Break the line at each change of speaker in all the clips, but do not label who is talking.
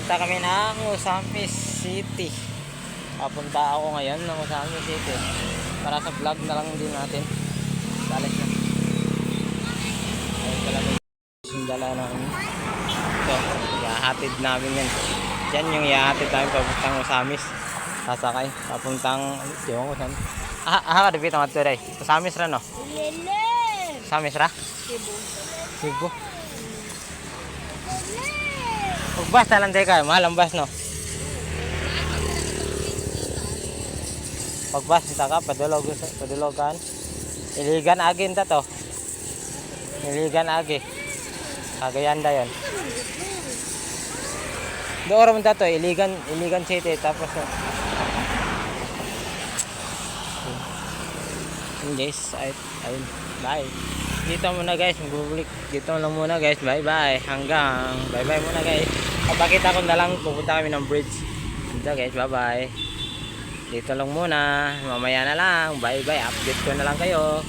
Punta kami ng Osamis City. Papunta ako ngayon ng Osamis City para sa vlog na lang din natin. Balik na. Ayun pala yung dala namin. So, iahatid namin yan. Yan yung iahatid namin papuntang Osamis. Sasakay. Papuntang, diwan ko saan. Kadipit ang ato rin. Osamis ra no? Osamis ra? Cebu. Pagbas na lang tayo kayo. Mahal ang bus no? Pagbas nita ka, padulogan. Iligan agin ta to. Iligan agi. Kagayanda yon. Doon mo ta to, Iligan City. Tapos guys, ayun. Bye. Dito muna guys, magbubulik. Dito lang muna guys. Bye bye. Hanggang bye bye muna guys. Papakita ko na lang, pupunta kami ng bridge. Dito guys, bye bye. Dito lang muna. Mamaya na lang. Bye bye. Update ko na lang kayo.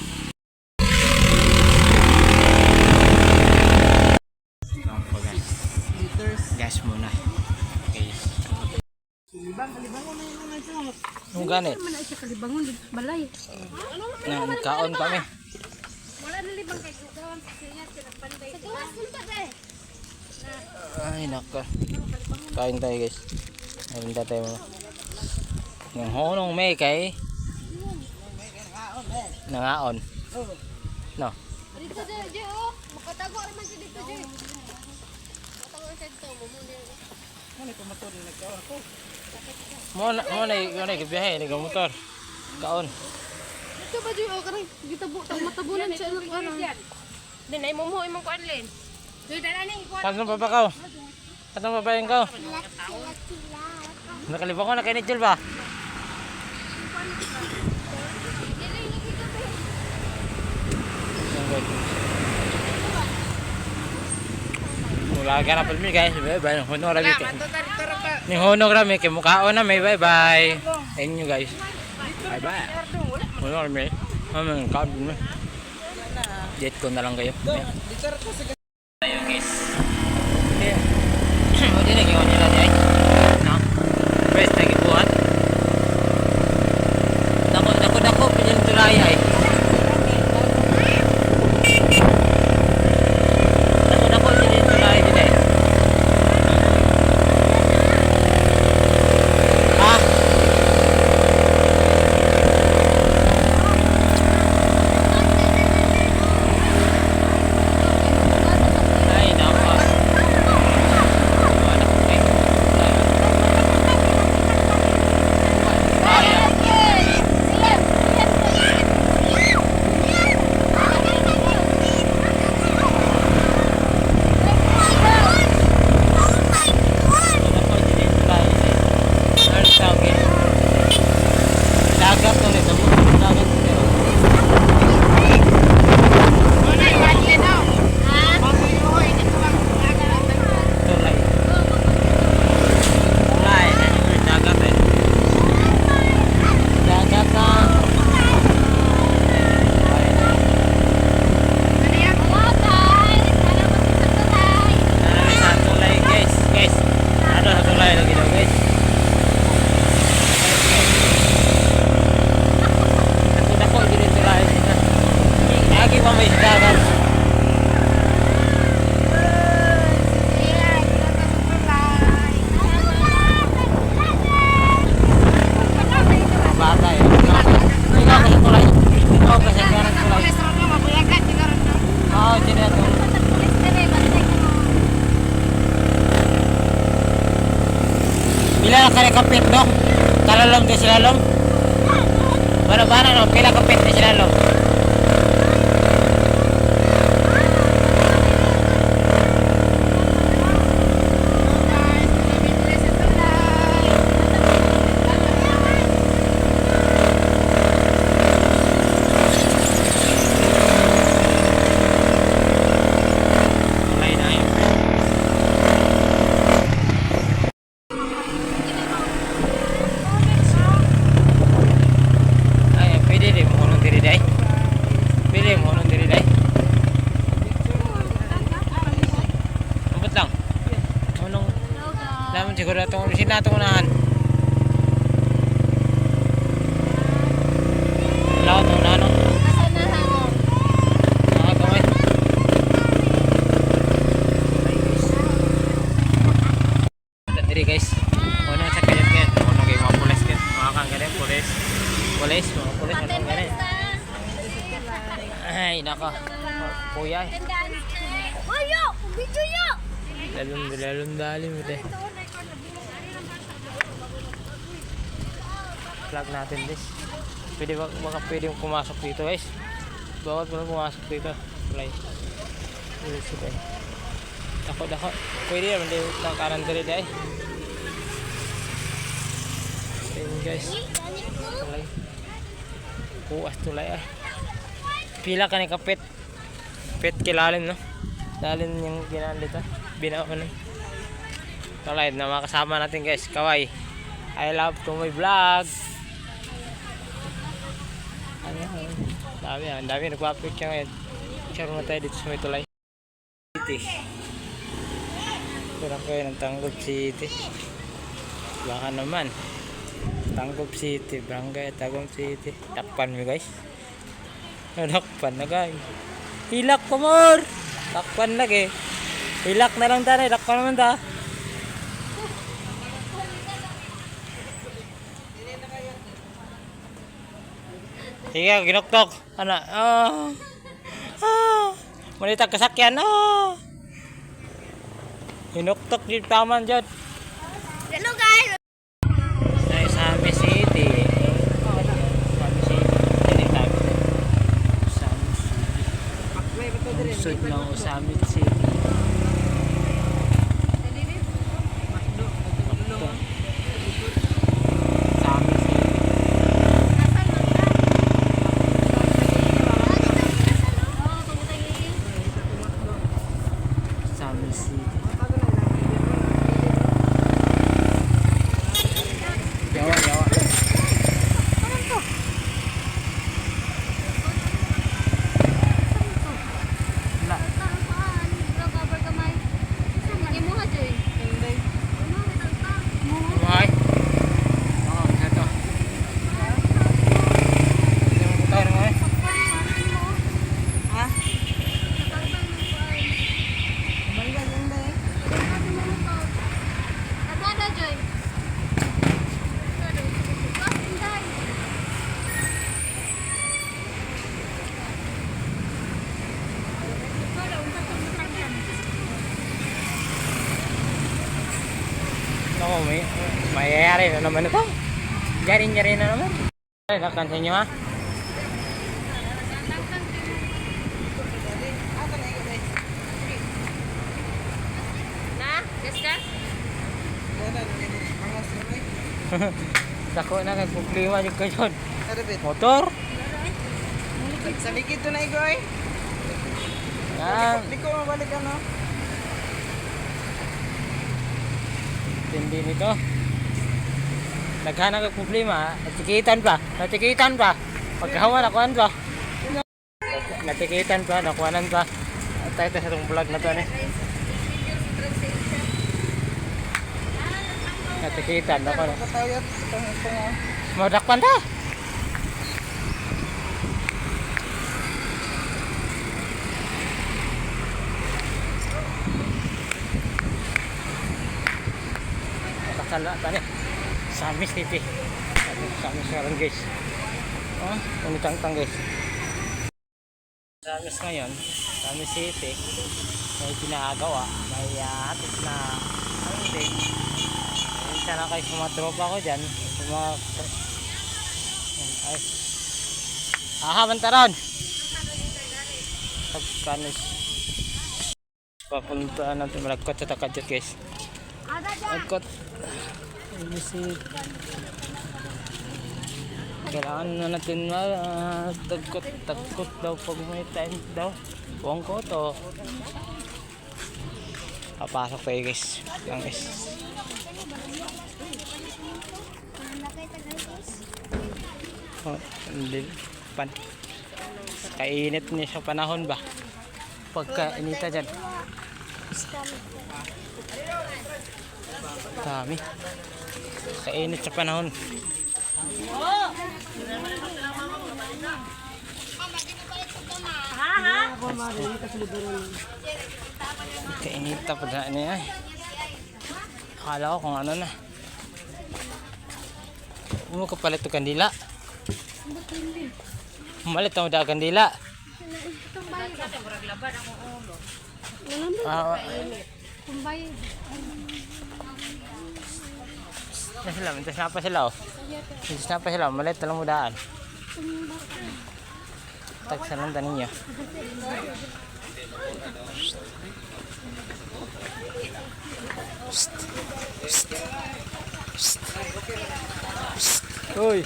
Gas muna. Okay.
Kalibangon na yun na ito.
Ang ganit.
Ano na siya kalibangon? Balay.
Nagkaon kami.
Wala na libang kay Gugawan. Siya pinagpanday. Sa gawas punta ba eh?
Ay nako. Kain tayo guys. Kain tayo muna. Yung honong may kay nangaon. No.
Dito dito oh. Makatago naman siya dito dito. Makatago siya dito. Ano ko motor ni nagkaon ko.
Mo na gibiyahe ni motor. Kaon.
Ito ba dito karang gitabo tang matabunan siya ng ano. Din ay mo imong kuanlen. Dito na ni kuan.
Saan pa ba ka? Saan pa ba yung ka? Nakaliba ko na kay Nigel ba? Mula ka na palmi guys. Bye bye. Honong rami ka. Ni honong rami kay mukhaon na may bye bye. Ayun nyo guys. Bye bye. Honong rami. Amang kaon mo. Jet ko na lang kayo. Ayun guys. O din nag-iwan nila dyan. No? First lagi buhat. Dako pinil tulaya eh. Dako pinil tulaya din eh. Ha? Ay nako. Pila na kaya kapit no? Kalalong di silalong? Bana no? Pila kapit di silalong? Ay, pwede rin mo nung diri day. Sina itong unahan. Lahat ng unahan, no?
Nasa unahan mo.
Kamay. Tadi guys. Ano sa kanyang kaya? Ano kayo mga pulis kaya? Mga kang ganyan, pulis. Pulis, mga pulis, mga kang ganyan. Ay, naka. Kuya eh.
Ayo! Video yo!
Lalong dalim ito eh. Plug natin this. Pwede baka pwede pumasok dito guys. Bawat mo pumasok dito. Play. Ulit sila eh. Dako. Pwede naman din ng kanan dali dahil. Ayun guys. Tulay. Puas tulay ah. Pila ka ni kapit. Pit kilalim no. Lalim yung ginaan dito. Binaon. Tulay na makasama natin guys. Kaway. I love to my vlog. Dami nagpapicture ngayon. Share mo tayo dito sa may tulay. City. Kurang kayo ng Tanggop City. Baka naman. Tanggop City. Barangay Tanggop City. Takpan mo guys. Takpan na guys. Hilak ko more. Takpan lagi. Hilak na lang tayo. Takpan naman ta. Sige, ginoktok. Ano? Manitag kasakyan. Ginoktok din taman dyan.
Hello guys!
Ay, Sami City. Sami City. Yan yung tabi. Sami City. Usod ng Sami City. Sami City. Jawa. Mahal. Satu. Tahu namanya? Hah? Oh, mayayari na naman ito. Jari-jari na naman. Ay, nakan sa inyo ha. Dako na kay problema yung kayon. Motor.
Sa likid to na igoy.
Yan.
Di ko mabalik ano.
Tindi nito. Naghanap ng problema. Natikitan pa. Pagkahawa nakuhan pa. Natikitan pa, nakuhanan pa. Tayo sa itong vlog na to eh. Natikitan ako na.
Katayat itong
Madakpan ta. Kasala tani. Sami City. Sami sekarang guys. Unitang guys. Sami ngayon. Sami City. May pinagawa. May hatid na hindi. Sana kayo sa mga tropa ko dyan. Sa mga... Ay. Bantaran! Pagkanis. Papuntaan natin malagkot sa takadjot guys. Malagkot. Kailangan na natin tagkot daw pag may time daw. Buong ko to. Papasok tayo guys. Lang guys. Hindi pan. Kainit niya sa panahon ba? Pagka inita dyan. Dami. Sa init sa panahon. Kainita pa na niya. Akala ko kung ano na. Mo kapalit to kandila. Malit mo da kandila.
Kumbay.
Mintas na pa sila oh. Mintas na pa sila, malit lang mo daan. Tagsalan ta ninyo. Uy.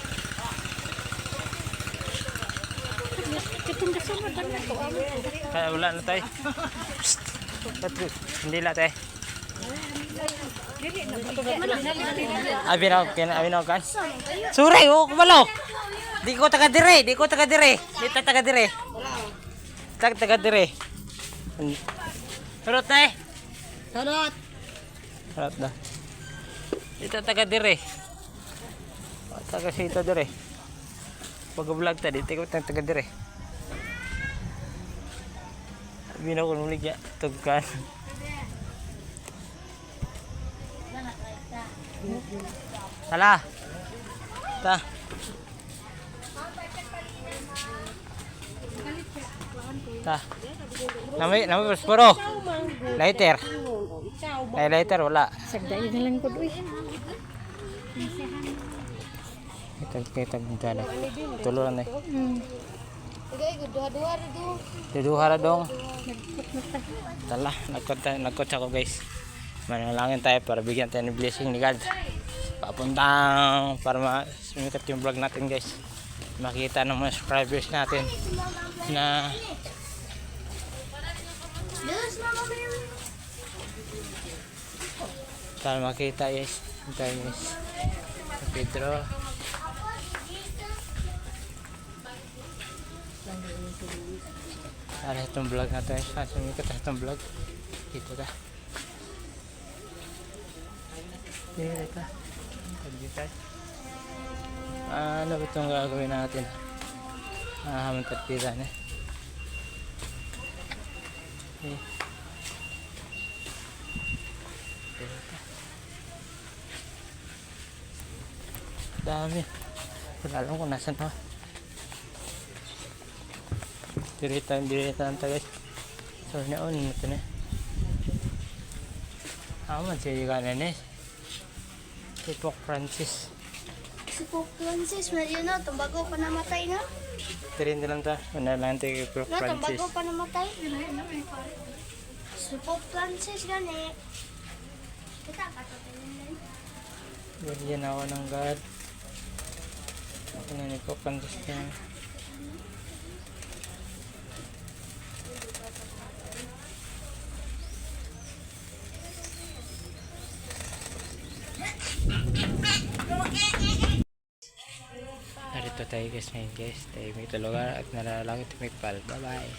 Kaya wala na tayo. Hindi la tayo. Abinaw kan. Suray, oh, kumalo. Di ko taga dire. Di ta taga dire. Taga dire. Surot na eh. Surot na. Di ta taga dire. Taga sito dire. Pag-vlog ta, di ko taga dire. Abinaw ko nulig ya. Tugkan. Salah. Ta. Ta. Nami posporo. Lighter. Lighter wala.
Sagday na lang ko doy.
Kita gala. Tuluran na.
Igay duha-duha do.
Duduha dong. Tala, nagkot ako guys. Manalangin tayo para bigyan tayo ng blessing ni God. Papuntang para sumikat yung vlog natin guys. Makita ng mga subscribers natin na para makita guys. Tayo guys. Pedro. Para itong vlog natin guys. Sumikat itong vlog. Dito ka. Dito ka. Dito. Ano ba itong gagawin natin? Hamantatiran eh. Okay. Dami. Wala alam kung nasan to. Diritan guys. So naon ito na. Aman siya kanan eh. Si Pope Francis.
Si Pope Francis, medyo na, tumbago pa namatay na.
Tirin lang ta. Manalang tayo kay Pope
Na,
Francis.
tumbago pa namatay. Si Pope Francis gani. Kita ka to tingin.
Bigyan ako ng God. Ako na ni Pope Francis na. Narito tayo guys ngayon guys. Tayo may lugar at nalalangit may pal. Bye bye.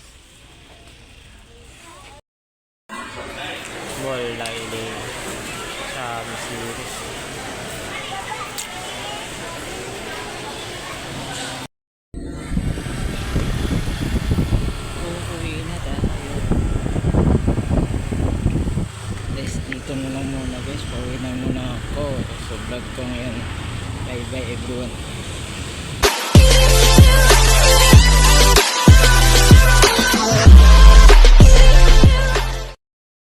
Mall na ini sa Masiris. Uuwi na tayo. Guys, dito na lang muna guys. Pauwi na muna ako. So vlog ko ngayon. Bye bye everyone.